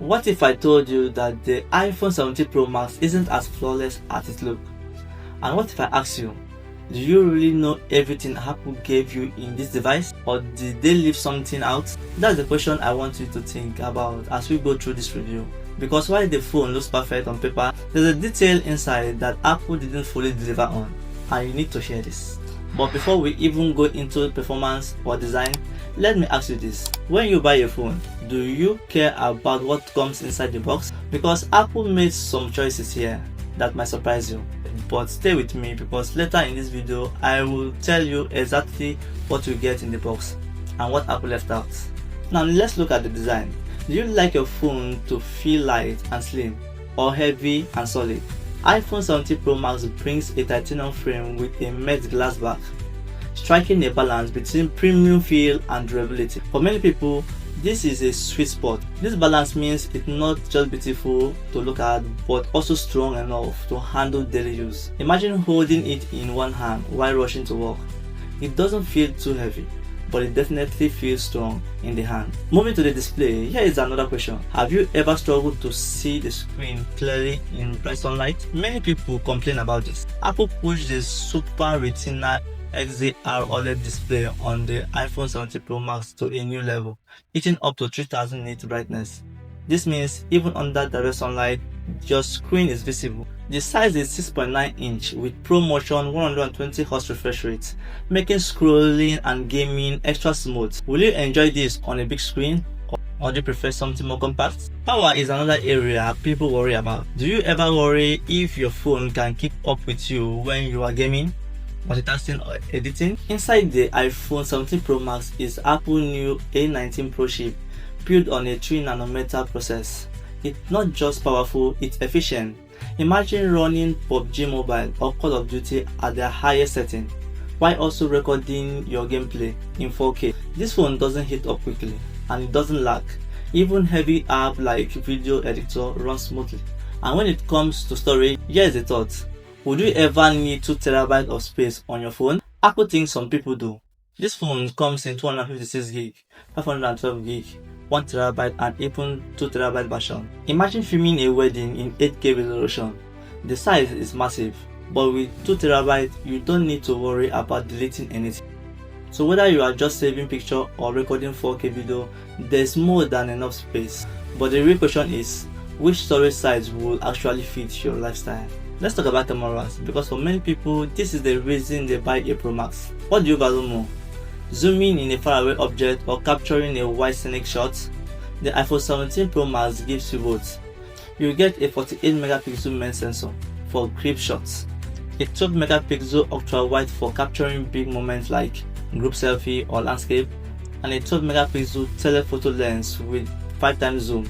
What if I told you that the iPhone 17 Pro Max isn't as flawless as it looks? And what if I ask you, do you really know everything Apple gave you in this device, or did they leave something out? That's the question I want you to think about as we go through this review. Because while the phone looks perfect on paper, there's a detail inside that Apple didn't fully deliver on, and you need to hear this. But before we even go into performance or design, let me ask you this. When you buy a phone, do you care about what comes inside the box? Because Apple made some choices here that might surprise you. But stay with me, because later in this video I will tell you exactly what you get in the box and what Apple left out. Now let's look at the design. Do you like your phone to feel light and slim, or heavy and solid? iPhone 17 Pro Max brings a titanium frame with a matte glass back, striking a balance between premium feel and durability. For many people, this is a sweet spot. This balance means it's not just beautiful to look at, but also strong enough to handle daily use. Imagine holding it in one hand while rushing to work. It doesn't feel too heavy, but it definitely feels strong in the hand. Moving to the display, here is another question. Have you ever struggled to see the screen clearly in bright sunlight? Many people complain about this. Apple pushed the Super Retina XDR OLED display on the iPhone 17 Pro Max to a new level, hitting up to 3000 nits brightness. This means even under direct sunlight, your screen is visible. The size is 6.9 inch with ProMotion 120Hz refresh rate, making scrolling and gaming extra smooth. Will you enjoy this on a big screen, or do you prefer something more compact? Power is another area people worry about. Do you ever worry if your phone can keep up with you when you are gaming, multitasking or editing? Inside the iPhone 17 Pro Max is Apple's new A19 Pro chip built on a 3nm process. It's not just powerful, it's efficient. Imagine running PUBG Mobile or Call of Duty at their highest setting, while also recording your gameplay in 4K. This phone doesn't heat up quickly, and it doesn't lag. Even heavy apps like video editor run smoothly. And when it comes to storage, here's the thought. Would you ever need 2TB of space on your phone? Apple thinks some people do. This phone comes in 256GB, 512GB, 1TB and even 2TB version. Imagine filming a wedding in 8K resolution. The size is massive, but with 2TB you don't need to worry about deleting anything. So whether you are just saving picture or recording 4K video, there's more than enough space. But the real question is, which storage size will actually fit your lifestyle? Let's talk about cameras, because for many people this is the reason they buy a Pro Max. What do you value more? Zooming in a faraway object or capturing a wide scenic shot? The iPhone 17 Pro Max gives you both. You get a 48MP main sensor for grip shots, a 12MP ultra wide for capturing big moments like group selfie or landscape, and a 12MP telephoto lens with 5x zoom.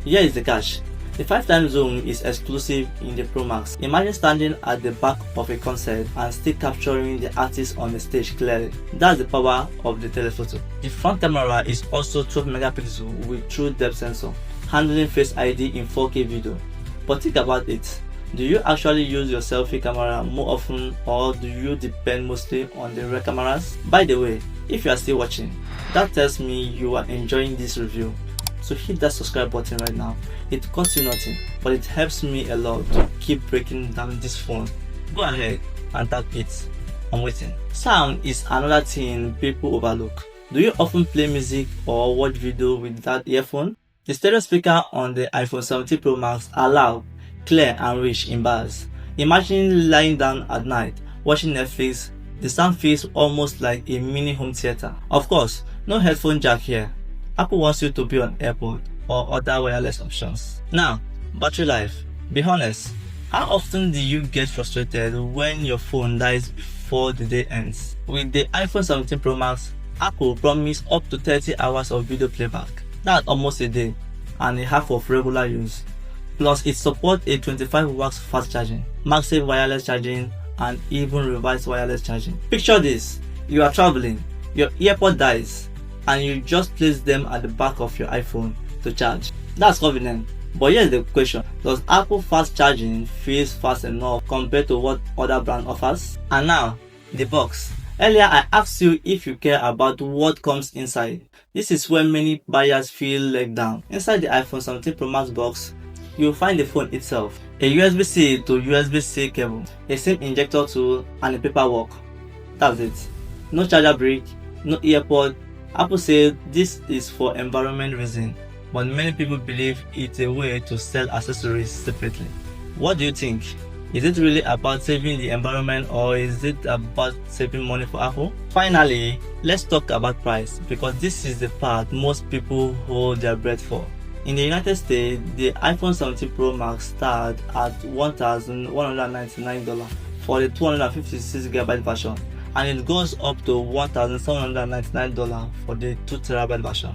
Here is the catch. The 5x zoom is exclusive in the Pro Max. Imagine standing at the back of a concert and still capturing the artist on the stage clearly. That's the power of the telephoto. The front camera is also 12MP with true depth sensor, handling Face ID in 4K video. But think about it. Do you actually use your selfie camera more often, or do you depend mostly on the rear cameras? By the way, if you are still watching, that tells me you are enjoying this review. So hit that subscribe button right now. It costs you nothing, but it helps me a lot to keep breaking down this phone. Go ahead and tap it. I'm waiting. Sound is another thing people overlook. Do you often play music or watch video with that earphone? The stereo speaker on the iPhone 17 Pro Max are loud, clear and rich in bass. Imagine lying down at night watching Netflix. The sound feels almost like a mini home theater. Of course, no headphone jack here. Apple wants you to be on AirPod or other wireless options. Now, battery life. Be honest, how often do you get frustrated when your phone dies before the day ends? With the iPhone 17 Pro Max, Apple promised up to 30 hours of video playback. That's almost a day and a half of regular use. Plus, it supports a 25W fast charging, MagSafe wireless charging, and even reverse wireless charging. Picture this: you are traveling, your AirPod dies, and you just place them at the back of your iPhone to charge. That's convenient. But here's the question: does Apple fast charging feel fast enough compared to what other brand offers? And now, the box. Earlier, I asked you if you care about what comes inside. This is where many buyers feel let down. Inside the iPhone 17 Pro Max box, you'll find the phone itself, a USB-C to USB-C cable, a SIM injector tool, and a paperwork. That's it. No charger brick, no earpod. Apple said this is for environment reason, but many people believe it's a way to sell accessories separately. What do you think? Is it really about saving the environment, or is it about saving money for Apple? Finally, let's talk about price, because this is the part most people hold their breath for. In the United States, the iPhone 17 Pro Max starts at $1,199 for the 256GB version, and it goes up to $1,799 for the 2TB version.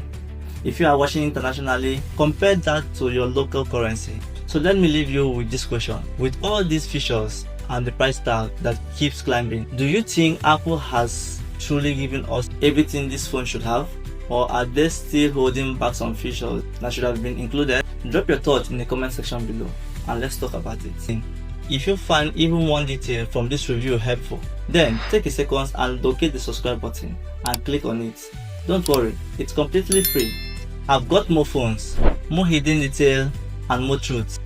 If you are watching internationally, compare that to your local currency. So let me leave you with this question. With all these features and the price tag that keeps climbing, do you think Apple has truly given us everything this phone should have? Or are they still holding back some features that should have been included? Drop your thoughts in the comment section below and let's talk about it. If you find even one detail from this review helpful, then take a second and locate the subscribe button and click on it. Don't worry, it's completely free. I've got more phones, more hidden detail, and more truths.